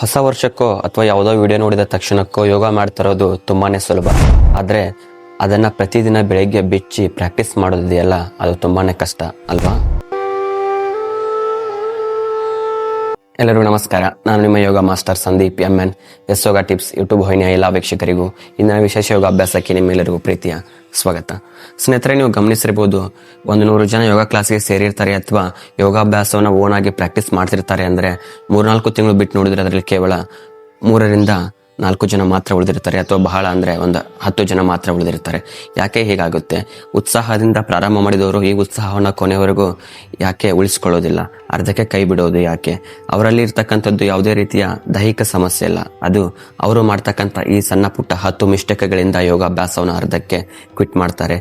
ಹೊಸ ವರ್ಷಕ್ಕೋ ಅಥವಾ ಯಾವುದೋ ವಿಡಿಯೋ ನೋಡಿದ ತಕ್ಷಣಕ್ಕೋ ಯೋಗ ಮಾಡ್ತಿರೋದು ತುಂಬಾನೇ ಸುಲಭ. ಆದರೆ ಅದನ್ನು ಪ್ರತಿದಿನ ಬೆಳಗ್ಗೆ ಬಿಚ್ಚಿ ಪ್ರಾಕ್ಟೀಸ್ ಮಾಡೋದಿದೆಯಲ್ಲ, ಅದು ತುಂಬಾನೇ ಕಷ್ಟ ಅಲ್ವಾ? ಎಲ್ಲರಿಗೂ ನಮಸ್ಕಾರ. ನಾನು ನಿಮ್ಮ ಯೋಗ ಮಾಸ್ಟರ್ ಸಂದೀಪ್ MN ಎಸ್ ಯೋಗ ಟಿಪ್ಸ್ ಯೂಟ್ಯೂಬ್ ವಾಹಿನಿಯ ಎಲ್ಲ ವೀಕ್ಷಕರಿಗೂ ಇಂದಿನ ವಿಶೇಷ ಯೋಗಾಭ್ಯಾಸಕ್ಕೆ ನಿಮ್ಮೆಲ್ಲರಿಗೂ ಪ್ರೀತಿಯ ಸ್ವಾಗತ. ಸ್ನೇಹಿತರೆ, ನೀವು ಗಮನಿಸಿರ್ಬೋದು, 100 ಜನ ಯೋಗ ಕ್ಲಾಸ್ಗೆ ಸೇರಿರ್ತಾರೆ ಅಥವಾ ಯೋಗಾಭ್ಯಾಸವನ್ನು ಓನ್ ಆಗಿ ಪ್ರಾಕ್ಟೀಸ್ ಮಾಡ್ತಿರ್ತಾರೆ. ಅಂದರೆ 3-4 ತಿಂಗಳು ಬಿಟ್ಟು ನೋಡಿದ್ರೆ ಅದರಲ್ಲಿ ಕೇವಲ 3-4 ಜನ ಮಾತ್ರ ಉಳಿದಿರ್ತಾರೆ, ಅಥವಾ ಬಹಳ ಅಂದರೆ ಒಂದು 10 ಜನ ಮಾತ್ರ ಉಳಿದಿರ್ತಾರೆ. ಯಾಕೆ ಹೀಗಾಗುತ್ತೆ? ಉತ್ಸಾಹದಿಂದ ಪ್ರಾರಂಭ ಮಾಡಿದವರು ಈ ಉತ್ಸಾಹವನ್ನು ಕೊನೆವರೆಗೂ ಯಾಕೆ ಉಳಿಸ್ಕೊಳ್ಳೋದಿಲ್ಲ? ಅರ್ಧಕ್ಕೆ ಕೈ ಬಿಡೋದು ಯಾಕೆ? ಅವರಲ್ಲಿ ಇರ್ತಕ್ಕಂಥದ್ದು ಯಾವುದೇ ರೀತಿಯ ದೈಹಿಕ ಸಮಸ್ಯೆ ಇಲ್ಲ, ಅದು ಅವರು ಮಾಡ್ತಕ್ಕಂಥ ಈ ಸಣ್ಣ ಪುಟ್ಟ 10 ಮಿಸ್ಟೇಕ್ಗಳಿಂದ ಯೋಗಾಭ್ಯಾಸವನ್ನು ಅರ್ಧಕ್ಕೆ ಕ್ವಿಟ್ ಮಾಡ್ತಾರೆ.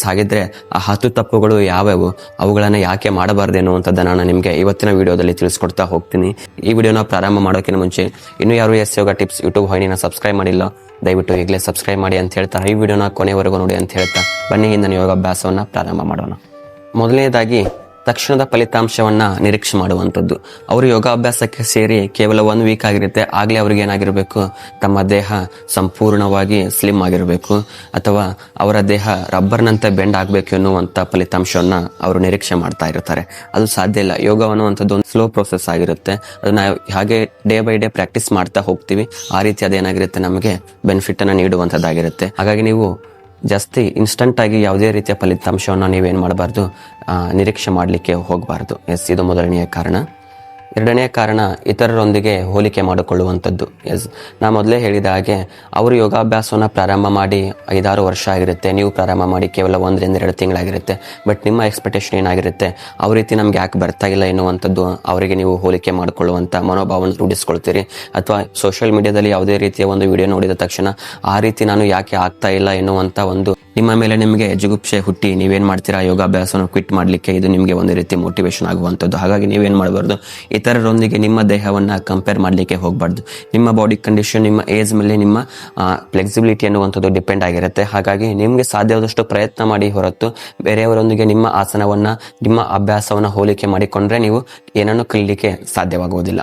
ಹಾಗಿದ್ರೆ ಆ 10 ತಪ್ಪುಗಳು ಯಾವ್ಯಾವು, ಅವುಗಳನ್ನು ಯಾಕೆ ಮಾಡಬಾರ್ದು ಅನ್ನುವಂಥದ್ದನ್ನು ನಾನು ನಿಮಗೆ ಇವತ್ತಿನ ವಿಡಿಯೋದಲ್ಲಿ ತಿಳಿಸ್ಕೊಡ್ತಾ ಹೋಗ್ತೀನಿ. ಈ ವಿಡಿಯೋನ ಪ್ರಾರಂಭ ಮಾಡೋಕ್ಕಿಂತ ಮುಂಚೆ ಇನ್ನೂ ಯಾರು ಎಸ್ ಯೋಗ ಟಿಪ್ಸ್ ಯೂಟ್ಯೂಬ್ ವಾಹಿನಿನ ಸಬ್ಸ್ಕ್ರೈಬ್ ಮಾಡಿಲ್ಲ, ದಯವಿಟ್ಟು ಈಗಲೇ ಸಬ್ಸ್ಕ್ರೈಬ್ ಮಾಡಿ ಅಂತ ಹೇಳ್ತಾ ಈ ವಿಡಿಯೋನ ಕೊನೆವರೆಗೂ ನೋಡಿ ಅಂತ ಹೇಳ್ತಾ ಬನ್ನಿ ಇಂದಿನ ಯೋಗಾಭ್ಯಾಸವನ್ನು ಪ್ರಾರಂಭ ಮಾಡೋಣ. ಮೊದಲನೇದಾಗಿ ತಕ್ಷಣದ ಫಲಿತಾಂಶವನ್ನ ನಿರೀಕ್ಷೆ ಮಾಡುವಂಥದ್ದು. ಅವರು ಯೋಗಾಭ್ಯಾಸಕ್ಕೆ ಸೇರಿ ಕೇವಲ 1 ವೀಕ್ ಆಗಿರುತ್ತೆ, ಆಗಲೇ ಅವ್ರಿಗೆ ಏನಾಗಿರಬೇಕು, ತಮ್ಮ ದೇಹ ಸಂಪೂರ್ಣವಾಗಿ ಸ್ಲಿಮ್ ಆಗಿರಬೇಕು ಅಥವಾ ಅವರ ದೇಹ ರಬ್ಬರ್ನಂತೆ ಬೆಂಡ್ ಆಗಬೇಕು ಎನ್ನುವಂಥ ಫಲಿತಾಂಶವನ್ನ ಅವರು ನಿರೀಕ್ಷೆ ಮಾಡ್ತಾ ಇರ್ತಾರೆ. ಅದು ಸಾಧ್ಯ ಇಲ್ಲ. ಯೋಗ ಅನ್ನುವಂಥದ್ದು ಒಂದು ಸ್ಲೋ ಪ್ರೊಸೆಸ್ ಆಗಿರುತ್ತೆ. ಅದನ್ನ ಹಾಗೆ ಡೇ ಬೈ ಡೇ ಪ್ರಾಕ್ಟೀಸ್ ಮಾಡ್ತಾ ಹೋಗ್ತೀವಿ, ಆ ರೀತಿ ಅದೇನಾಗಿರುತ್ತೆ, ನಮಗೆ ಬೆನಿಫಿಟ್ ಅನ್ನ ನೀಡುವಂಥದ್ದಾಗಿರುತ್ತೆ. ಹಾಗಾಗಿ ನೀವು ಜಾಸ್ತಿ ಇನ್ಸ್ಟಂಟ್ ಆಗಿ ಯಾವುದೇ ರೀತಿಯ ಫಲಿತಾಂಶವನ್ನು ನೀವೇನು ಮಾಡಬಾರ್ದು, ನಿರೀಕ್ಷೆ ಮಾಡಲಿಕ್ಕೆ ಹೋಗಬಾರ್ದು. ಇದು ಮೊದಲನೆಯ ಕಾರಣ. ಎರಡನೆಯ ಕಾರಣ, ಇತರರೊಂದಿಗೆ ಹೋಲಿಕೆ ಮಾಡಿಕೊಳ್ಳುವಂಥದ್ದು. ನಾ ಮೊದಲೇ ಹೇಳಿದ ಹಾಗೆ ಅವರು ಯೋಗಾಭ್ಯಾಸವನ್ನು ಪ್ರಾರಂಭ ಮಾಡಿ 5-6 ವರ್ಷ ಆಗಿರುತ್ತೆ, ನೀವು ಪ್ರಾರಂಭ ಮಾಡಿ ಕೇವಲ 1-2 ತಿಂಗಳಾಗಿರುತ್ತೆ. ಬಟ್ ನಿಮ್ಮ ಎಕ್ಸ್ಪೆಕ್ಟೇಷನ್ ಏನಾಗಿರುತ್ತೆ, ಅವ್ರ ರೀತಿ ನಮ್ಗೆ ಯಾಕೆ ಬರ್ತಾ ಇಲ್ಲ ಎನ್ನುವಂಥದ್ದು ಅವರಿಗೆ ನೀವು ಹೋಲಿಕೆ ಮಾಡಿಕೊಳ್ಳುವಂಥ ಮನೋಭಾವವನ್ನು ರೂಢಿಸ್ಕೊಳ್ತೀರಿ. ಅಥವಾ ಸೋಷಿಯಲ್ ಮೀಡಿಯಾದಲ್ಲಿ ಯಾವುದೇ ರೀತಿಯ ಒಂದು ವಿಡಿಯೋ ನೋಡಿದ ತಕ್ಷಣ ಆ ರೀತಿ ನಾನು ಯಾಕೆ ಆಗ್ತಾ ಇಲ್ಲ ಎನ್ನುವಂಥ ಒಂದು ನಿಮ್ಮ ಮೇಲೆ ನಿಮಗೆ ಜಿಗುಪ್ಸೆ ಹುಟ್ಟಿ ನೀವೇನು ಮಾಡ್ತೀರಾ, ಯೋಗಾಭ್ಯಾಸವನ್ನು ಕ್ವಿಟ್ ಮಾಡಲಿಕ್ಕೆ ಇದು ನಿಮಗೆ ಒಂದು ರೀತಿ ಮೋಟಿವೇಶನ್ ಆಗುವಂಥದ್ದು. ಹಾಗಾಗಿ ನೀವೇನು ಮಾಡಬಾರ್ದು, ಇತರರೊಂದಿಗೆ ನಿಮ್ಮ ದೇಹವನ್ನು ಕಂಪೇರ್ ಮಾಡಲಿಕ್ಕೆ ಹೋಗಬಾರ್ದು. ನಿಮ್ಮ ಬಾಡಿ ಕಂಡೀಷನ್, ನಿಮ್ಮ ಏಜ್ ಮೇಲೆ ನಿಮ್ಮ ಫ್ಲೆಕ್ಸಿಬಿಲಿಟಿ ಅನ್ನುವಂಥದ್ದು ಡಿಪೆಂಡ್ ಆಗಿರುತ್ತೆ. ಹಾಗಾಗಿ ನಿಮಗೆ ಸಾಧ್ಯವಾದಷ್ಟು ಪ್ರಯತ್ನ ಮಾಡಿ ಹೊರತು ಬೇರೆಯವರೊಂದಿಗೆ ನಿಮ್ಮ ಆಸನವನ್ನು, ನಿಮ್ಮ ಅಭ್ಯಾಸವನ್ನು ಹೋಲಿಕೆ ಮಾಡಿಕೊಂಡ್ರೆ ನೀವು ಏನನ್ನು ಕಲಿಯಲಿಕ್ಕೆ ಸಾಧ್ಯವಾಗುವುದಿಲ್ಲ.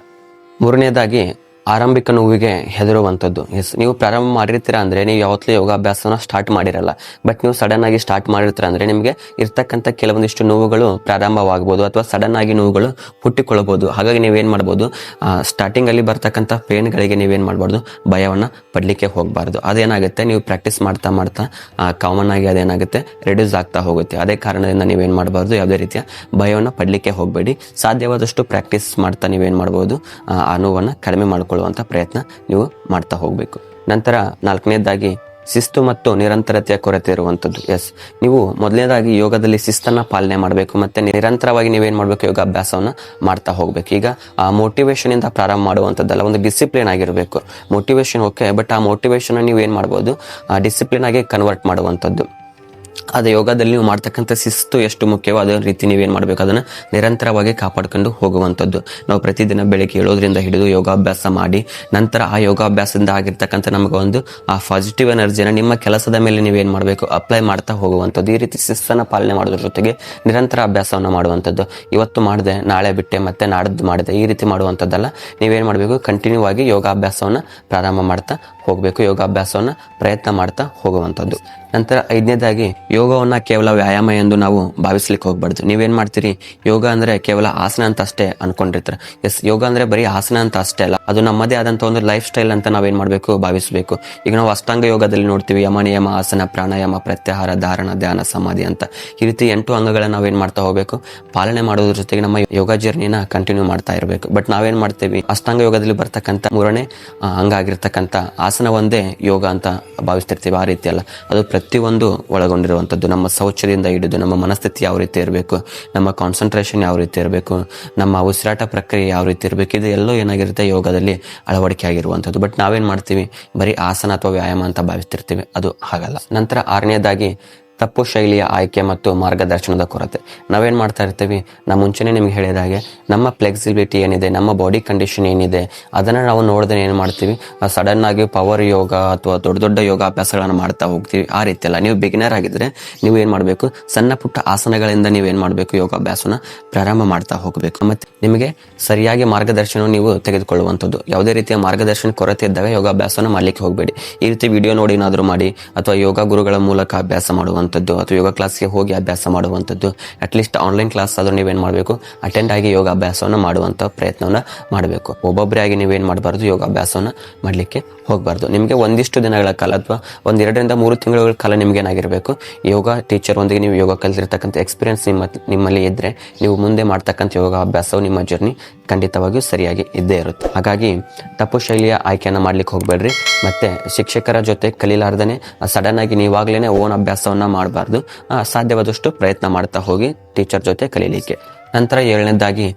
ಮೂರನೇದಾಗಿ, ಆರಂಭಿಕ ನೋವಿಗೆ ಹೆದರುವಂಥದ್ದು. ನೀವು ಪ್ರಾರಂಭ ಮಾಡಿರ್ತೀರಾ ಅಂದರೆ ನೀವು ಯಾವತ್ತೂ ಯೋಗಾಭ್ಯಾಸನ ಸ್ಟಾರ್ಟ್ ಮಾಡಿರಲ್ಲ. ಬಟ್ ನೀವು ಸಡನ್ ಆಗಿ ಸ್ಟಾರ್ಟ್ ಮಾಡಿರ್ತೀರ ಅಂದರೆ ನಿಮಗೆ ಇರ್ತಕ್ಕಂಥ ಕೆಲವೊಂದಿಷ್ಟು ನೋವುಗಳು ಪ್ರಾರಂಭವಾಗ್ಬೋದು ಅಥವಾ ಸಡನ್ ಆಗಿ ನೋವುಗಳು ಹುಟ್ಟಿಕೊಳ್ಳಬಹುದು. ಹಾಗಾಗಿ ನೀವೇನು ಮಾಡ್ಬೋದು, ಸ್ಟಾರ್ಟಿಂಗಲ್ಲಿ ಬರ್ತಕ್ಕಂಥ ಪೇನ್ಗಳಿಗೆ ನೀವೇನು ಮಾಡಬಾರ್ದು, ಭಯವನ್ನು ಪಡಲಿಕ್ಕೆ ಹೋಗಬಾರ್ದು. ಅದೇನಾಗುತ್ತೆ, ನೀವು ಪ್ರಾಕ್ಟೀಸ್ ಮಾಡ್ತಾ ಮಾಡ್ತಾ ಕಾಮನ್ ಆಗಿ ಅದೇನಾಗುತ್ತೆ, ರೆಡ್ಯೂಸ್ ಆಗ್ತಾ ಹೋಗುತ್ತೆ. ಅದೇ ಕಾರಣದಿಂದ ನೀವೇನು ಮಾಡಬಾರ್ದು, ಯಾವುದೇ ರೀತಿಯ ಭಯವನ್ನು ಪಡಲಿಕ್ಕೆ ಹೋಗಬೇಡಿ. ಸಾಧ್ಯವಾದಷ್ಟು ಪ್ರಾಕ್ಟೀಸ್ ಮಾಡ್ತಾ ನೀವೇನು ಮಾಡ್ಬೋದು, ಆ ನೋವನ್ನು ಕಡಿಮೆ ಮಾಡ್ಕೊಳ್ಳುವಂಥ ಪ್ರಯತ್ನ ನೀವು ಮಾಡ್ತಾ ಹೋಗಬೇಕು. ನಂತರ 4ನೇದಾಗಿ, ಶಿಸ್ತು ಮತ್ತು ನಿರಂತರತೆಯ ಕೊರತೆ ಇರುವಂಥದ್ದು. ನೀವು ಮೊದಲನೇದಾಗಿ ಯೋಗದಲ್ಲಿ ಶಿಸ್ತನ್ನು ಪಾಲನೆ ಮಾಡಬೇಕು, ಮತ್ತು ನಿರಂತರವಾಗಿ ನೀವೇನು ಮಾಡಬೇಕು, ಯೋಗಾಭ್ಯಾಸವನ್ನು ಮಾಡ್ತಾ ಹೋಗ್ಬೇಕು. ಈಗ ಆ ಮೋಟಿವೇಶನ್ ಇಂದ ಪ್ರಾರಂಭ ಮಾಡುವಂಥದ್ದಲ್ಲ, ಒಂದು ಡಿಸಿಪ್ಲಿನ್ ಆಗಿರಬೇಕು. ಮೋಟಿವೇಶನ್ ಓಕೆ, ಬಟ್ ಆ ಮೋಟಿವೇಶನ್ ನೀವು ಏನು ಮಾಡ್ಬೋದು, ಆ ಡಿಸಿಪ್ಲಿನ್ ಆಗಿ ಕನ್ವರ್ಟ್ ಮಾಡುವಂಥದ್ದು. ಅದೇ ಯೋಗದಲ್ಲಿ ನೀವು ಮಾಡ್ತಕ್ಕಂಥ ಶಿಸ್ತು ಎಷ್ಟು ಮುಖ್ಯವೋ ಅದೇ ರೀತಿ ನೀವೇನು ಮಾಡಬೇಕು, ಅದನ್ನು ನಿರಂತರವಾಗಿ ಕಾಪಾಡ್ಕೊಂಡು ಹೋಗುವಂಥದ್ದು. ನಾವು ಪ್ರತಿದಿನ ಬೆಳಗ್ಗೆ ಏಳೋದ್ರಿಂದ ಹಿಡಿದು ಯೋಗಾಭ್ಯಾಸ ಮಾಡಿ ನಂತರ ಆ ಯೋಗಾಭ್ಯಾಸದಿಂದ ಆಗಿರ್ತಕ್ಕಂಥ ನಮಗೆ ಒಂದು ಆ ಪಾಸಿಟಿವ್ ಎನರ್ಜಿನ ನಿಮ್ಮ ಕೆಲಸದ ಮೇಲೆ ನೀವೇನು ಮಾಡಬೇಕು, ಅಪ್ಲೈ ಮಾಡ್ತಾ ಹೋಗುವಂಥದ್ದು. ಈ ರೀತಿ ಶಿಸ್ತನ್ನು ಪಾಲನೆ ಮಾಡೋದ್ರ ಜೊತೆಗೆ ನಿರಂತರ ಅಭ್ಯಾಸವನ್ನು ಮಾಡುವಂಥದ್ದು. ಇವತ್ತು ಮಾಡಿದೆ, ನಾಳೆ ಬಿಟ್ಟೆ, ಮತ್ತೆ ನಾಡ್ದು ಮಾಡಿದೆ, ಈ ರೀತಿ ಮಾಡುವಂಥದ್ದಲ್ಲ. ನೀವೇನು ಮಾಡಬೇಕು, ಕಂಟಿನ್ಯೂ ಆಗಿ ಯೋಗಾಭ್ಯಾಸವನ್ನು ಪ್ರಾರಂಭ ಮಾಡ್ತಾ ಹೋಗಬೇಕು, ಯೋಗಾಭ್ಯಾಸವನ್ನು ಪ್ರಯತ್ನ ಮಾಡ್ತಾ ಹೋಗುವಂಥದ್ದು. ನಂತರ 5ನೇದಾಗಿ, ಯೋಗವನ್ನು ಕೇವಲ ವ್ಯಾಯಾಮ ಎಂದು ನಾವು ಭಾವಿಸ್ಲಿಕ್ಕೆ ಹೋಗ್ಬಾರ್ದು. ನೀವೇನು ಮಾಡ್ತೀರಿ, ಯೋಗ ಅಂದರೆ ಕೇವಲ ಆಸನ ಅಂತ ಅಷ್ಟೇ ಅನ್ಕೊಂಡಿರ್ತಾರೆ. ಯೋಗ ಅಂದರೆ ಬರೀ ಆಸನ ಅಂತ ಅಷ್ಟೇ ಅಲ್ಲ, ಅದು ನಮ್ಮದೇ ಆದಂಥ ಒಂದು ಲೈಫ್ ಸ್ಟೈಲ್ ಅಂತ ನಾವೇನು ಮಾಡಬೇಕು, ಭಾವಿಸಬೇಕು. ಈಗ ನಾವು ಅಷ್ಟಾಂಗ ಯೋಗದಲ್ಲಿ ನೋಡ್ತೀವಿ, ಯಮ ನಿಯಮ, ಆಸನ, ಪ್ರಾಣಾಯಾಮ, ಪ್ರತ್ಯಾಹಾರ, ಧಾರಣ, ಧ್ಯಾನ, ಸಮಾಧಿ ಅಂತ ಈ ರೀತಿ 8 ಅಂಗಗಳನ್ನ ನಾವೇನು ಮಾಡ್ತಾ ಹೋಗಬೇಕು, ಪಾಲನೆ ಮಾಡೋದ್ರ ಜೊತೆಗೆ ನಮ್ಮ ಯೋಗ ಜರ್ನಿನ ಕಂಟಿನ್ಯೂ ಮಾಡ್ತಾ ಇರಬೇಕು. ಬಟ್ ನಾವೇನು ಮಾಡ್ತೀವಿ, ಅಷ್ಟಾಂಗ ಯೋಗದಲ್ಲಿ ಬರ್ತಕ್ಕಂಥ 3ನೇ ಅಂಗ ಆಗಿರ್ತಕ್ಕಂಥ ಆಸನ ಒಂದೇ ಯೋಗ ಅಂತ ಭಾವಿಸ್ತಿರ್ತೀವಿ. ಆ ರೀತಿ ಅಲ್ಲ, ಅದು ಪ್ರತಿಯೊಂದು ಒಳಗೊಂಡಿರುವಂಥದ್ದು. ನಮ್ಮ ಶೌಚದಿಂದ ಹಿಡಿದು ನಮ್ಮ ಮನಸ್ಥಿತಿ ಯಾವ ರೀತಿ ಇರಬೇಕು, ನಮ್ಮ ಕಾನ್ಸಂಟ್ರೇಷನ್ ಯಾವ ರೀತಿ ಇರಬೇಕು, ನಮ್ಮ ಉಸಿರಾಟ ಪ್ರಕ್ರಿಯೆ ಯಾವ ರೀತಿ ಇರಬೇಕು, ಇದು ಎಲ್ಲೋ ಏನಾಗಿರುತ್ತೆ, ಯೋಗದಲ್ಲಿ ಅಳವಡಿಕೆ ಆಗಿರುವಂಥದ್ದು. ಬಟ್ ನಾವೇನು ಮಾಡ್ತೀವಿ, ಬರೀ ಆಸನ ಅಥವಾ ವ್ಯಾಯಾಮ ಅಂತ ಭಾವಿಸ್ತಿರ್ತೀವಿ, ಅದು ಹಾಗಲ್ಲ. ನಂತರ 6ನೇದಾಗಿ, ತಪ್ಪು ಶೈಲಿಯ ಆಯ್ಕೆ ಮತ್ತು ಮಾರ್ಗದರ್ಶನದ ಕೊರತೆ. ನಾವೇನು ಮಾಡ್ತಾ ಇರ್ತೀವಿ, ನಾವು ಮುಂಚೆನೇ ನಿಮ್ಗೆ ಹೇಳಿದ ಹಾಗೆ ನಮ್ಮ ಫ್ಲೆಕ್ಸಿಬಿಲಿಟಿ ಏನಿದೆ, ನಮ್ಮ ಬಾಡಿ ಕಂಡೀಷನ್ ಏನಿದೆ, ಅದನ್ನು ನಾವು ನೋಡಿದ್ರೆ ಏನು ಮಾಡ್ತೀವಿ, ಸಡನ್ ಆಗಿ ಪವರ್ ಯೋಗ ಅಥವಾ ದೊಡ್ಡ ದೊಡ್ಡ ಯೋಗಾಭ್ಯಾಸಗಳನ್ನು ಮಾಡ್ತಾ ಹೋಗ್ತೀವಿ. ಆ ರೀತಿ ಅಲ್ಲ. ನೀವು ಬಿಗಿನರ್ ಆಗಿದ್ರೆ ನೀವು ಏನು ಮಾಡಬೇಕು, ಸಣ್ಣ ಪುಟ್ಟ ಆಸನಗಳಿಂದ ನೀವೇನು ಮಾಡಬೇಕು, ಯೋಗಾಭ್ಯಾಸನ ಪ್ರಾರಂಭ ಮಾಡ್ತಾ ಹೋಗಬೇಕು. ಮತ್ತೆ ನಿಮಗೆ ಸರಿಯಾಗಿ ಮಾರ್ಗದರ್ಶನ ನೀವು ತೆಗೆದುಕೊಳ್ಳುವಂಥದ್ದು. ಯಾವುದೇ ರೀತಿಯ ಮಾರ್ಗದರ್ಶನ ಕೊರತೆ ಇದ್ದಾಗ ಯೋಗಾಭ್ಯಾಸನ ಮಾಡ್ಲಿಕ್ಕೆ ಹೋಗಬೇಡಿ. ಈ ರೀತಿ ವಿಡಿಯೋ ನೋಡಿ ಏನಾದರೂ ಮಾಡಿ, ಅಥವಾ ಯೋಗ ಗುರುಗಳ ಮೂಲಕ ಅಭ್ಯಾಸ ಮಾಡುವಂಥದ್ದು, ಅಥವಾ ಯೋಗ ಕ್ಲಾಸ್ಗೆ ಹೋಗಿ ಅಭ್ಯಾಸ ಮಾಡುವಂಥದ್ದು, ಅಟ್ಲೀಸ್ಟ್ ಆನ್ಲೈನ್ ಕ್ಲಾಸ್ ಆದರೂ ನೀವೇನು ಮಾಡಬೇಕು, ಅಟೆಂಡ್ ಆಗಿ ಯೋಗಾಭ್ಯಾಸವನ್ನು ಮಾಡುವಂಥ ಪ್ರಯತ್ನವನ್ನು ಮಾಡಬೇಕು. ಒಬ್ಬೊಬ್ಬರೇ ಆಗಿ ನೀವೇನು ಮಾಡಬಾರ್ದು, ಯೋಗಾಭ್ಯಾಸವನ್ನು ಮಾಡಲಿಕ್ಕೆ ಹೋಗಬಾರ್ದು. ನಿಮಗೆ ಒಂದಿಷ್ಟು ದಿನಗಳ ಕಾಲ ಅಥವಾ 1-2 ತಿಂಗಳ ಕಾಲ ನಿಮ್ಗೆ ಏನಾಗಿರಬೇಕು, ಯೋಗ ಟೀಚರ್ ಒಂದಿಗೆ ನೀವು ಯೋಗ ಕಲಿತಿರ್ತಕ್ಕಂಥ ಎಕ್ಸ್ಪೀರಿಯನ್ಸ್ ನಿಮ್ಮಲ್ಲಿ ಇದ್ದರೆ ನೀವು ಮುಂದೆ ಮಾಡ್ತಕ್ಕಂಥ ಯೋಗ ಅಭ್ಯಾಸವು ನಿಮ್ಮ ಜರ್ನಿ ಖಂಡಿತವಾಗಿಯೂ ಸರಿಯಾಗಿ ಇದ್ದೇ ಇರುತ್ತೆ. ಹಾಗಾಗಿ ತಪ್ಪು ಶೈಲಿಯ ಆಯ್ಕೆಯನ್ನು ಮಾಡ್ಲಿಕ್ಕೆ ಹೋಗಬೇಡ್ರಿ. ಮತ್ತೆ ಶಿಕ್ಷಕರ ಜೊತೆ ಕಲೀಲಾರ್ದೇ ಸಡನ್ ಆಗಿ ನೀವಾಗ್ಲೇ ಓನ್ ಅಭ್ಯಾಸವನ್ನ ಮಾಡಬಾರ್ದು. ಸಾಧ್ಯವಾದಷ್ಟು ಪ್ರಯತ್ನ ಮಾಡ್ತಾ ಹೋಗಿ ಟೀಚರ್ ಜೊತೆ ಕಲೀಲಿಕ್ಕೆ. ನಂತರ 7ನೇದಾಗಿ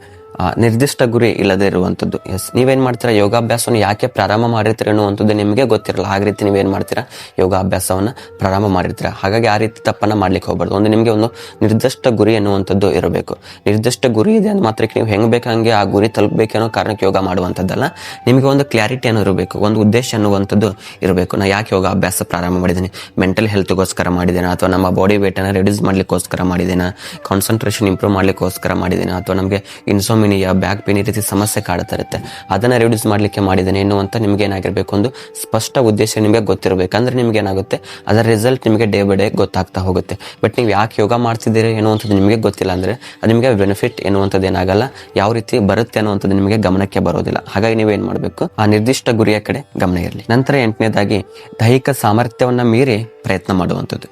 ನಿರ್ದಿಷ್ಟ ಗುರಿ ಇಲ್ಲದೆ ಇರುವಂಥದ್ದು. ನೀವೇನು ಮಾಡ್ತೀರಾ, ಯೋಗಾಭ್ಯಾಸವನ್ನು ಯಾಕೆ ಪ್ರಾರಂಭ ಮಾಡಿರ್ತೀರ ಅನ್ನುವಂಥದ್ದು ನಿಮಗೆ ಗೊತ್ತಿರಲ್ಲ. ಹಾಗೆ ರೀತಿ ನೀವೇನು ಮಾಡ್ತೀರಾ, ಯೋಗಾಭ್ಯಾಸವನ್ನು ಪ್ರಾರಂಭ ಮಾಡಿರ್ತೀರಾ. ಹಾಗಾಗಿ ಆ ರೀತಿ ತಪ್ಪನ್ನು ಮಾಡ್ಲಿಕ್ಕೆ ಹೋಗ್ಬಾರ್ದು. ನಿಮಗೆ ಒಂದು ನಿರ್ದಿಷ್ಟ ಗುರಿ ಅನ್ನುವಂಥದ್ದು ಇರಬೇಕು. ನಿರ್ದಿಷ್ಟ ಗುರಿ ಇದೆ ಅಂದ ಮಾತ್ರಕ್ಕೆ ನೀವು ಹೆಂಗೆ ಬೇಕಂಗೆ ಆ ಗುರಿ ತಲುಪಬೇಕನ್ನೋ ಕಾರಣಕ್ಕೆ ಯೋಗ ಮಾಡುವಂಥದ್ದಲ್ಲ. ನಿಮಗೆ ಒಂದು ಕ್ಲಾರಿಟಿಯನ್ನು ಇರಬೇಕು, ಒಂದು ಉದ್ದೇಶ ಅನ್ನುವಂಥದ್ದು ಇರಬೇಕು. ನಾ ಯಾಕೆ ಯೋಗಾಭ್ಯಾಸ ಪ್ರಾರಂಭ ಮಾಡಿದ್ದೀನಿ, ಮೆಂಟಲ್ ಹೆಲ್ತ್ಗೋಸ್ಕರ ಮಾಡಿದ್ದೇನೆ, ಅಥವಾ ನಮ್ಮ ಬಾಡಿ ವೇಟನ್ನು ರೆಡ್ಯೂಸ್ ಮಾಡ್ಲಿಕ್ಕೋಸ್ಕರ ಮಾಡಿದ್ದೇನೆ, ಕಾನ್ಸಂಟ್ರೇಷನ್ ಇಂಪ್ರೂವ್ ಮಾಡ್ಲಿಕ್ಕೋಸ್ಕರ ಮಾಡಿದ್ದೇನೆ, ಅಥವಾ ನಮಗೆ ಇನ್ಸೋಮಿನಿಯಾ, ಬ್ಯಾಕ್ ಪೇನ್ ಈ ರೀತಿ ಸಮಸ್ಯೆ ಕಾಡ್ತಾ ಇರುತ್ತೆ, ಅದನ್ನ ರೆಡ್ಯೂಸ್ ಮಾಡ್ಲಿಕ್ಕೆ ಮಾಡಿದ್ದೇನೆ ಎನ್ನುವಂತ ನಿಮ್ಗೆ ಏನಾಗಿರ್ಬೇಕು, ಒಂದು ಸ್ಪಷ್ಟ ಉದ್ದೇಶ ನಿಮಗೆ ಗೊತ್ತಿರಬೇಕು. ಅಂದ್ರೆ ನಿಮ್ಗೆ ಏನಾಗುತ್ತೆ, ಅದರ ರಿಸಲ್ಟ್ ನಿಮಗೆ ಡೇ ಬೈ ಡೇ ಗೊತ್ತಾಗ್ತಾ ಹೋಗುತ್ತೆ. ಬಟ್ ನೀವು ಯಾಕೆ ಯೋಗ ಮಾಡ್ತಿದ್ದೀರಿ ಎನ್ನುವಂಥದ್ದು ನಿಮಗೆ ಗೊತ್ತಿಲ್ಲ ಅಂದ್ರೆ ಅದು ನಿಮಗೆ ಬೆನಿಫಿಟ್ ಎನ್ನುವಂಥದ್ದು ಏನಾಗಲ್ಲ, ಯಾವ ರೀತಿ ಬರುತ್ತೆ ಅನ್ನುವಂಥದ್ದು ನಿಮಗೆ ಗಮನಕ್ಕೆ ಬರೋದಿಲ್ಲ. ಹಾಗಾಗಿ ನೀವೇನ್ ಮಾಡಬೇಕು, ಆ ನಿರ್ದಿಷ್ಟ ಗುರಿಯ ಕಡೆ ಗಮನ ಇರಲಿ. ನಂತರ 8ನೇದಾಗಿ ದೈಹಿಕ ಸಾಮರ್ಥ್ಯವನ್ನ ಮೀರಿ ಪ್ರಯತ್ನ ಮಾಡುವಂಥದ್ದು.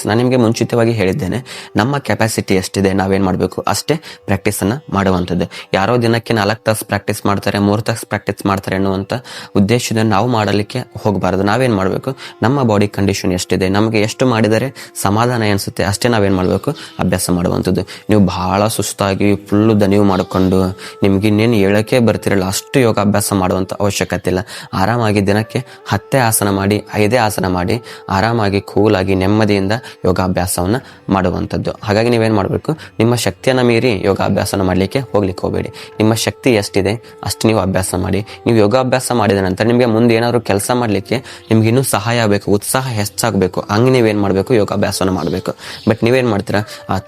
ನಾನು ನಿಮಗೆ ಮುಂಚಿತವಾಗಿ ಹೇಳಿದ್ದೇನೆ, ನಮ್ಮ ಕೆಪಾಸಿಟಿ ಎಷ್ಟಿದೆ ನಾವೇನು ಮಾಡಬೇಕು ಅಷ್ಟೇ ಪ್ರಾಕ್ಟೀಸನ್ನು ಮಾಡುವಂಥದ್ದು. ಯಾರೋ ದಿನಕ್ಕೆ 4 ತಾಸು ಪ್ರಾಕ್ಟೀಸ್ ಮಾಡ್ತಾರೆ, 3 ತಾಸು ಪ್ರಾಕ್ಟೀಸ್ ಮಾಡ್ತಾರೆ ಅನ್ನುವಂಥ ಉದ್ದೇಶದಿಂದ ನಾವು ಮಾಡಲಿಕ್ಕೆ ಹೋಗಬಾರ್ದು. ನಾವೇನು ಮಾಡಬೇಕು, ನಮ್ಮ ಬಾಡಿ ಕಂಡೀಷನ್ ಎಷ್ಟಿದೆ, ನಮಗೆ ಎಷ್ಟು ಮಾಡಿದರೆ ಸಮಾಧಾನ ಅನಿಸುತ್ತೆ ಅಷ್ಟೇ ನಾವೇನು ಮಾಡಬೇಕು, ಅಭ್ಯಾಸ ಮಾಡುವಂಥದ್ದು. ನೀವು ಬಹಳ ಸುಸ್ತಾಗಿ ಫುಲ್ಲು ದಣಿವು ಮಾಡಿಕೊಂಡು ನಿಮ್ಗೆ ಇನ್ನೇನು ಹೇಳೋಕ್ಕೆ ಬರ್ತಿರಲ್ಲ ಅಷ್ಟು ಯೋಗ ಅಭ್ಯಾಸ ಮಾಡುವಂಥ ಅವಶ್ಯಕತೆ ಇಲ್ಲ. ಆರಾಮಾಗಿ ದಿನಕ್ಕೆ 10 ಆಸನ ಮಾಡಿ, 5 ಆಸನ ಮಾಡಿ, ಆರಾಮಾಗಿ ಕೂಲಾಗಿ ನೆಮ್ಮದಿಯಿಂದ ಯೋಗಾಭ್ಯಾಸವನ್ನ ಮಾಡುವಂಥದ್ದು. ಹಾಗಾಗಿ ನೀವೇನು ಮಾಡಬೇಕು, ನಿಮ್ಮ ಶಕ್ತಿಯನ್ನು ಮೀರಿ ಯೋಗಾಭ್ಯಾಸನ ಮಾಡಲಿಕ್ಕೆ ಹೋಗ್ಲಿಕ್ಕೆ ಹೋಗಬೇಡಿ. ನಿಮ್ಮ ಶಕ್ತಿ ಎಷ್ಟಿದೆ ಅಷ್ಟು ನೀವು ಅಭ್ಯಾಸ ಮಾಡಿ. ನೀವು ಯೋಗಾಭ್ಯಾಸ ಮಾಡಿದ ನಂತರ ನಿಮಗೆ ಮುಂದೆ ಏನಾದರೂ ಕೆಲಸ ಮಾಡಲಿಕ್ಕೆ ನಿಮ್ಗೆ ಇನ್ನೂ ಸಹಾಯ ಆಗಬೇಕು, ಉತ್ಸಾಹ ಹೆಚ್ಚಾಗಬೇಕು, ಹಂಗೆ ನೀವೇನು ಮಾಡಬೇಕು, ಯೋಗಾಭ್ಯಾಸನ ಮಾಡಬೇಕು. ಬಟ್ ನೀವೇನು ಮಾಡ್ತೀರಾ,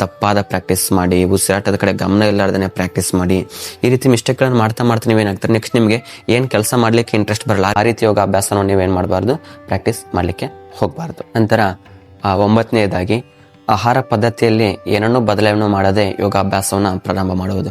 ತಪ್ಪಾದ ಪ್ರಾಕ್ಟೀಸ್ ಮಾಡಿ, ಉಸಿರಾಟದ ಕಡೆ ಗಮನ ಇಲ್ಲಾರ್ದೇ ಪ್ರಾಕ್ಟೀಸ್ ಮಾಡಿ, ಈ ರೀತಿ ಮಿಸ್ಟೇಕ್ಗಳನ್ನು ಮಾಡ್ತಾ ನೀವೇನಾಗ್ತಾರೆ, ನೆಕ್ಸ್ಟ್ ನಿಮಗೆ ಏನು ಕೆಲಸ ಮಾಡಲಿಕ್ಕೆ ಇಂಟ್ರೆಸ್ಟ್ ಬರಲ್ಲ. ಆ ರೀತಿ ಯೋಗಾಭ್ಯಾಸನ ನೀವೇನು ಮಾಡಬಾರ್ದು, ಪ್ರಾಕ್ಟೀಸ್ ಮಾಡಲಿಕ್ಕೆ ಹೋಗಬಾರ್ದು. ನಂತರ 9ನೇದಾಗಿ ಆಹಾರ ಪದ್ಧತಿಯಲ್ಲಿ ಏನನ್ನೂ ಬದಲಾವಣೆ ಮಾಡದೆ ಯೋಗಾಭ್ಯಾಸವನ್ನು ಪ್ರಾರಂಭ ಮಾಡುವುದು.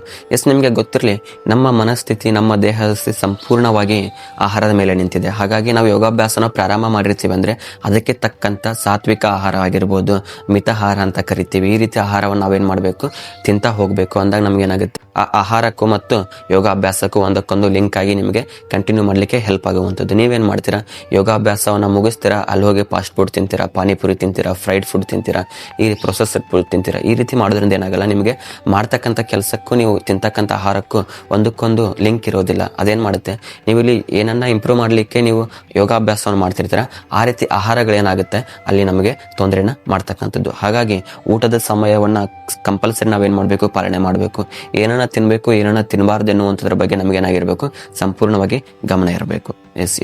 ನಿಮಗೆ ಗೊತ್ತಿರಲಿ, ನಮ್ಮ ಮನಸ್ಥಿತಿ, ನಮ್ಮ ದೇಹದ ಸ್ಥಿತಿ ಸಂಪೂರ್ಣವಾಗಿ ಆಹಾರದ ಮೇಲೆ ನಿಂತಿದೆ. ಹಾಗಾಗಿ ನಾವು ಯೋಗಾಭ್ಯಾಸನ ಪ್ರಾರಂಭ ಮಾಡಿರ್ತೀವಿ ಅಂದರೆ ಅದಕ್ಕೆ ತಕ್ಕಂಥ ಸಾತ್ವಿಕ ಆಹಾರ ಆಗಿರ್ಬೋದು, ಮಿತಾಹಾರ ಅಂತ ಕರಿತೀವಿ, ಈ ರೀತಿ ಆಹಾರವನ್ನು ನಾವೇನು ಮಾಡಬೇಕು, ತಿಂತಾ ಹೋಗಬೇಕು. ಅಂದಾಗ ನಮಗೇನಾಗುತ್ತೆ, ಆ ಆಹಾರಕ್ಕೂ ಮತ್ತು ಯೋಗಾಭ್ಯಾಸಕ್ಕೂ ಒಂದಕ್ಕೊಂದು ಲಿಂಕ್ ಆಗಿ ನಿಮಗೆ ಕಂಟಿನ್ಯೂ ಮಾಡಲಿಕ್ಕೆ ಹೆಲ್ಪ್ ಆಗುವಂಥದ್ದು. ನೀವೇನು ಮಾಡ್ತೀರಾ, ಯೋಗಾಭ್ಯಾಸವನ್ನು ಮುಗಿಸ್ತೀರಾ, ಅಲ್ಲಿ ಹೋಗಿ ಫಾಸ್ಟ್ ಫುಡ್ ತಿಂತೀರಾ, ಪಾನಿಪುರಿ ತಿಂತೀರಾ, ಫ್ರೈಡ್ ಫುಡ್ ತಿಂತೀರಾ, ಈ ಪ್ರೊಸೆಸ್ಡ್ ಫುಡ್ ತಿಂತೀರಾ. ಈ ರೀತಿ ಮಾಡೋದ್ರಿಂದ ಏನಾಗಲ್ಲ, ನಿಮಗೆ ಮಾಡ್ತಕ್ಕಂಥ ಕೆಲಸಕ್ಕೂ ನೀವು ತಿಂತಕ್ಕಂಥ ಆಹಾರಕ್ಕೂ ಒಂದಕ್ಕೊಂದು ಲಿಂಕ್ ಇರೋದಿಲ್ಲ. ಅದೇನು ಮಾಡುತ್ತೆ, ನೀವು ಇಲ್ಲಿ ಏನನ್ನ ಇಂಪ್ರೂವ್ ಮಾಡಲಿಕ್ಕೆ ನೀವು ಯೋಗಾಭ್ಯಾಸವನ್ನು ಮಾಡ್ತಿರ್ತೀರ, ಆ ರೀತಿ ಆಹಾರಗಳೇನಾಗುತ್ತೆ ಅಲ್ಲಿ ನಮಗೆ ತೊಂದರೆನ ಮಾಡ್ತಕ್ಕಂಥದ್ದು. ಹಾಗಾಗಿ ಊಟದ ಸಮಯವನ್ನು ಕಂಪಲ್ಸರಿ ನಾವೇನು ಮಾಡಬೇಕು, ಪಾಲನೆ ಮಾಡಬೇಕು. ಏನನ್ನ ತಿನ್ನಬೇಕು, ಏನನ್ನ ತಿನ್ನಬಾರ್ದು ಎನ್ನುವಂಥದ್ರ ಬಗ್ಗೆ ನಮಗೇನಾಗಿರಬೇಕು, ಸಂಪೂರ್ಣವಾಗಿ ಗಮನ ಇರಬೇಕು.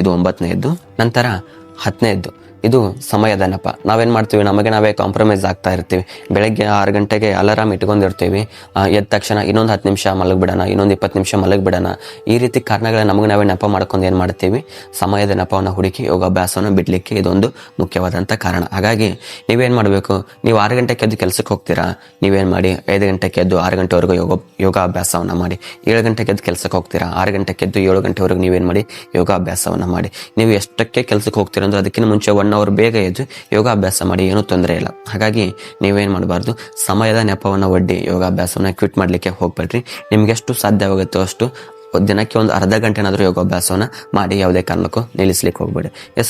ಇದು 9ನೇದ್ದು. ನಂತರ 10ನೇದ್ದು, ಇದು ಸಮಯದ ನೆಪ. ನಾವೇನು ಮಾಡ್ತೀವಿ, ನಮಗೆ ನಾವೇ ಕಾಂಪ್ರಮೈಸ್ ಆಗ್ತಾ ಇರ್ತೀವಿ. ಬೆಳಗ್ಗೆ 6 ಗಂಟೆಗೆ ಅಲಾರಾಮ್ ಇಟ್ಕೊಂಡಿರ್ತೀವಿ, ಎದ್ದ ತಕ್ಷಣ ಇನ್ನೊಂದು 10 ನಿಮಿಷ ಮಲಗಿಬಿಡೋಣ, ಇನ್ನೊಂದು 20 ನಿಮಿಷ ಮಲಗಿಬಿಡೋಣ. ಈ ರೀತಿ ಕಾರಣಗಳ ನಮಗೆ ನಾವೇ ನೆಪ ಮಾಡ್ಕೊಂಡು ಏನು ಮಾಡ್ತೀವಿ, ಸಮಯದ ನೆಪವನ್ನು ಹುಡುಕಿ ಯೋಗಾಭ್ಯಾಸವನ್ನು ಬಿಡಲಿಕ್ಕೆ ಇದೊಂದು ಮುಖ್ಯವಾದಂಥ ಕಾರಣ. ಹಾಗಾಗಿ ನೀವೇನು ಮಾಡಬೇಕು, ನೀವು 6 ಗಂಟೆಗೆ ಎದ್ದು ಕೆಲಸಕ್ಕೆ ಹೋಗ್ತೀರಾ, ನೀವೇನು ಮಾಡಿ 5 ಗಂಟೆಗೆ ಎದ್ದು 6 ಗಂಟೆವರೆಗೂ ಯೋಗಾಭ್ಯಾಸವನ್ನು ಮಾಡಿ. 7 ಗಂಟೆಗೆ ಎದ್ದು ಕೆಲಸಕ್ಕೆ ಹೋಗ್ತೀರಾ, 6 ಗಂಟೆಗೆ ಎದ್ದು 7 ಗಂಟೆವರೆಗೂ ನೀವೇನು ಮಾಡಿ, ಯೋಗಾಭ್ಯಾಸವನ್ನು ಮಾಡಿ. ನೀವು ಎಷ್ಟಕ್ಕೆ ಕೆಲಸಕ್ಕೆ ಹೋಗ್ತೀರಾ ಅಂದ್ರೆ ಅದಕ್ಕಿಂತ ಮುಂಚೆ 1 ಅವರ್ ಬೇಗ ಎದ್ದು ಯೋಗಾಭ್ಯಾಸ ಮಾಡಿ, ಏನೂ ತೊಂದರೆ ಇಲ್ಲ. ಹಾಗಾಗಿ ನೀವೇನು ಮಾಡಬಾರ್ದು, ಸಮಯದ ನೆಪವನ್ನು ಒಡ್ಡಿ ಯೋಗಾಭ್ಯಾಸವನ್ನು ಕ್ವಿಟ್ ಮಾಡಲಿಕ್ಕೆ ಹೋಗ್ಬೇಡ್ರಿ. ನಿಮ್ಗೆ ಎಷ್ಟು ಸಾಧ್ಯವಾಗುತ್ತೋ ಅಷ್ಟು ದಿನಕ್ಕೆ ಒಂದು ಅರ್ಧ ಗಂಟೆನಾದರೂ ಯೋಗಾಭ್ಯಾಸವನ್ನು ಮಾಡಿ, ಯಾವುದೇ ಕಾರಣಕ್ಕೂ ನಿಲ್ಲಿಸ್ಲಿಕ್ಕೆ ಹೋಗ್ಬೇಡಿ.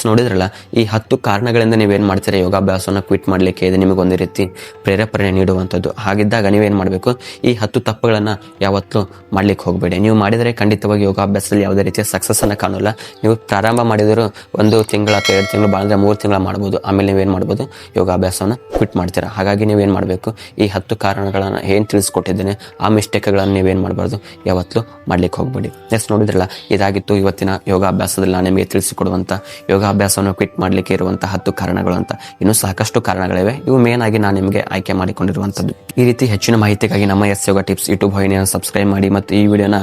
ನೋಡಿದ್ರಲ್ಲ, ಈ 10 ಕಾರಣಗಳಿಂದ ನೀವೇನು ಮಾಡ್ತೀರಾ ಯೋಗಾಭ್ಯಾಸವನ್ನು ಕ್ವಿಟ್ ಮಾಡಲಿಕ್ಕೆ ಇದು ನಿಮಗೊಂದು ರೀತಿ ಪ್ರೇರೇಪಣೆ ನೀಡುವಂಥದ್ದು. ಹಾಗಿದ್ದಾಗ ನೀವೇನು ಮಾಡಬೇಕು, ಈ 10 ತಪ್ಪುಗಳನ್ನು ಯಾವತ್ತೂ ಮಾಡ್ಲಿಕ್ಕೆ ಹೋಗಬೇಡಿ. ನೀವು ಮಾಡಿದರೆ ಖಂಡಿತವಾಗಿ ಯೋಗಾಭ್ಯಾಸದಲ್ಲಿ ಯಾವುದೇ ರೀತಿಯ ಸಕ್ಸಸ್ ಅನ್ನು ಕಾಣೋಲ್ಲ. ನೀವು ಪ್ರಾರಂಭ ಮಾಡಿದರೂ 1 ತಿಂಗಳು ಅಥವಾ 2 ತಿಂಗಳು, ಬಾಳಂದ್ರೆ 3 ತಿಂಗಳು ಮಾಡ್ಬೋದು. ಆಮೇಲೆ ನೀವೇನು ಮಾಡ್ಬೋದು, ಯೋಗಾಭ್ಯಾಸವನ್ನು ಕ್ವಿಟ್ ಮಾಡ್ತೀರಾ. ಹಾಗಾಗಿ ನೀವೇನು ಮಾಡಬೇಕು, ಈ 10 ಕಾರಣಗಳನ್ನು ಏನು ತಿಳಿಸ್ಕೊಟ್ಟಿದ್ದೇನೆ ಆ ಮಿಸ್ಟೇಕ್ಗಳನ್ನು ನೀವೇನು ಮಾಡಬಾರ್ದು, ಯಾವತ್ತೂ ಮಾಡ್ಲಿಕ್ಕೆ ಹೋಗ್ಬೇಡಿ. ನೋಡಿದ್ರಲ್ಲ, ಇದಾಗಿತ್ತು ಇವತ್ತಿನ ಯೋಗಾಭ್ಯಾಸದಲ್ಲಿ ನಾನು ನಿಮಗೆ ತಿಳಿಸಿಕೊಡುವಂಥ ಯೋಗಾಭ್ಯಾಸವನ್ನು ಕ್ವಿಟ್ ಮಾಡಲಿಕ್ಕೆ ಇರುವಂಥ 10 ಕಾರಣಗಳು ಅಂತ. ಇನ್ನೂ ಸಾಕಷ್ಟು ಕಾರಣಗಳಿವೆ, ಇವು ಮೇನ್ ಆಗಿ ನಾನು ನಿಮಗೆ ಆಯ್ಕೆ ಮಾಡಿಕೊಂಡಿರುವಂಥದ್ದು. ಈ ರೀತಿ ಹೆಚ್ಚಿನ ಮಾಹಿತಿಗಾಗಿ ನಮ್ಮ ಎಸ್ ಯೋಗ ಟಿಪ್ಸ್ ಯೂಟ್ಯೂಬ್ ವಾಹಿನಿಯನ್ನು ಸಬ್ಸ್ಕ್ರೈಬ್ ಮಾಡಿ ಮತ್ತು ಈ ವಿಡಿಯೋನ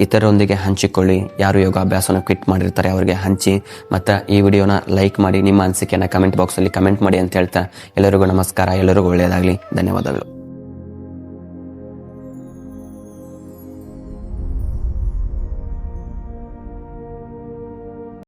ಇತರರೊಂದಿಗೆ ಹಂಚಿಕೊಳ್ಳಿ. ಯಾರು ಯೋಗಾಭ್ಯಾಸವನ್ನು ಕ್ವಿಟ್ ಮಾಡಿರ್ತಾರೆ ಅವರಿಗೆ ಹಂಚಿ, ಮತ್ತು ಈ ವಿಡಿಯೋನ ಲೈಕ್ ಮಾಡಿ, ನಿಮ್ಮ ಅನಿಸಿಕೆಯನ್ನು ಕಮೆಂಟ್ ಬಾಕ್ಸಲ್ಲಿ ಕಮೆಂಟ್ ಮಾಡಿ ಅಂತ ಹೇಳ್ತಾ ಎಲ್ಲರಿಗೂ ನಮಸ್ಕಾರ. ಎಲ್ಲರಿಗೂ ಒಳ್ಳೆಯದಾಗಲಿ. ಧನ್ಯವಾದಗಳು.